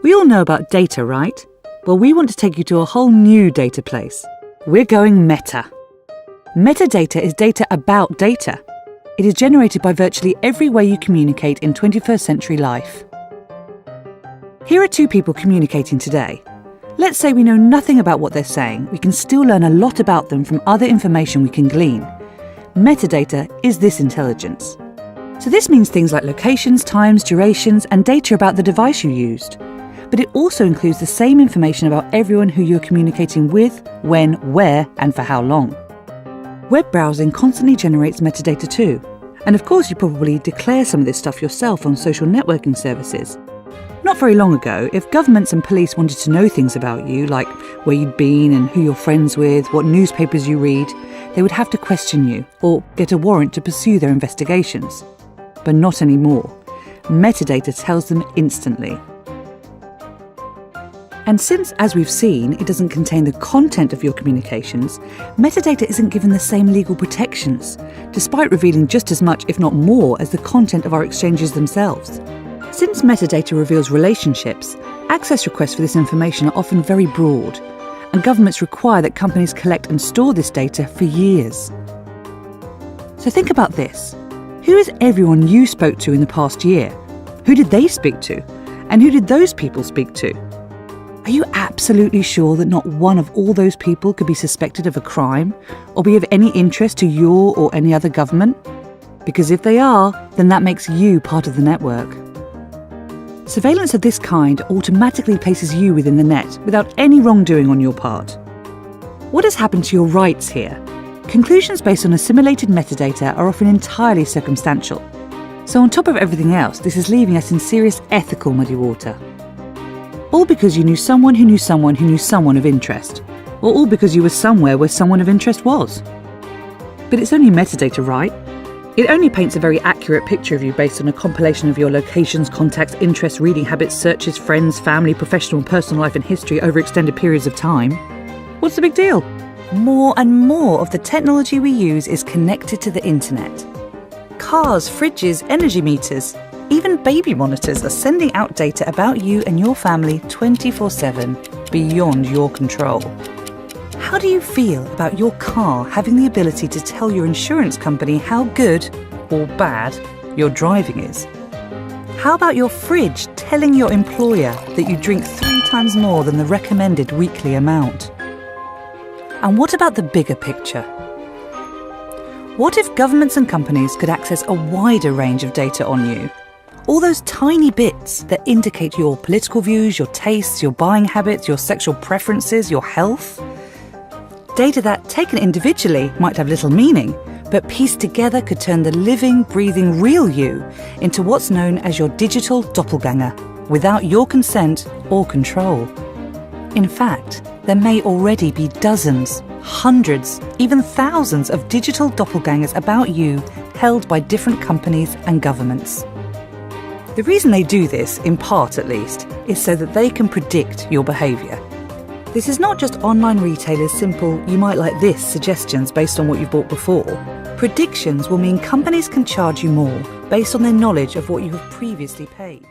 We all know about data, right? Well, we want to take you to a whole new data place. We're going meta. Metadata is data about data. It is generated by virtually every way you communicate in 21st century life. Here are two people communicating today. Let's say we know nothing about what they're saying. We can still learn a lot about them from other information we can glean. Metadata is this intelligence. So this means things like locations, times, durations, and data about the device you used. But it also includes the same information about everyone who you're communicating with, when, where, and for how long. Web browsing constantly generates metadata too. And of course you probably declare some of this stuff yourself on social networking services. Not very long ago, if governments and police wanted to know things about you, like where you'd been and who you're friends with, what newspapers you read, they would have to question you or get a warrant to pursue their investigations. But not anymore. Metadata tells them instantly. And since, as we've seen, it doesn't contain the content of your communications, metadata isn't given the same legal protections, despite revealing just as much, if not more, as the content of our exchanges themselves. Since metadata reveals relationships, access requests for this information are often very broad, and governments require that companies collect and store this data for years. So think about this. Who is everyone you spoke to in the past year? Who did they speak to? And who did those people speak to? Are you absolutely sure that not one of all those people could be suspected of a crime or be of any interest to your or any other government? Because if they are, then that makes you part of the network. Surveillance of this kind automatically places you within the net without any wrongdoing on your part. What has happened to your rights here? Conclusions based on assimilated metadata are often entirely circumstantial. So on top of everything else, this is leaving us in serious ethical muddy water. All because you knew someone who knew someone who knew someone of interest. Or all because you were somewhere where someone of interest was. But it's only metadata, right? It only paints a very accurate picture of you based on a compilation of your locations, contacts, interests, reading habits, searches, friends, family, professional and personal life and history over extended periods of time. What's the big deal? More and more of the technology we use is connected to the internet. Cars, fridges, energy meters, even baby monitors are sending out data about you and your family 24/7, beyond your control. How do you feel about your car having the ability to tell your insurance company how good, or bad, your driving is? How about your fridge telling your employer that you drink 3 times more than the recommended weekly amount? And what about the bigger picture? What if governments and companies could access a wider range of data on you? All those tiny bits that indicate your political views, your tastes, your buying habits, your sexual preferences, your health. Data that, taken individually, might have little meaning, but pieced together could turn the living, breathing, real you into what's known as your digital doppelganger, without your consent or control. In fact, there may already be dozens, hundreds, even thousands of digital doppelgangers about you held by different companies and governments. The reason they do this, in part at least, is so that they can predict your behaviour. This is not just online retailers' simple, you might like this suggestions based on what you've bought before. Predictions will mean companies can charge you more based on their knowledge of what you have previously paid.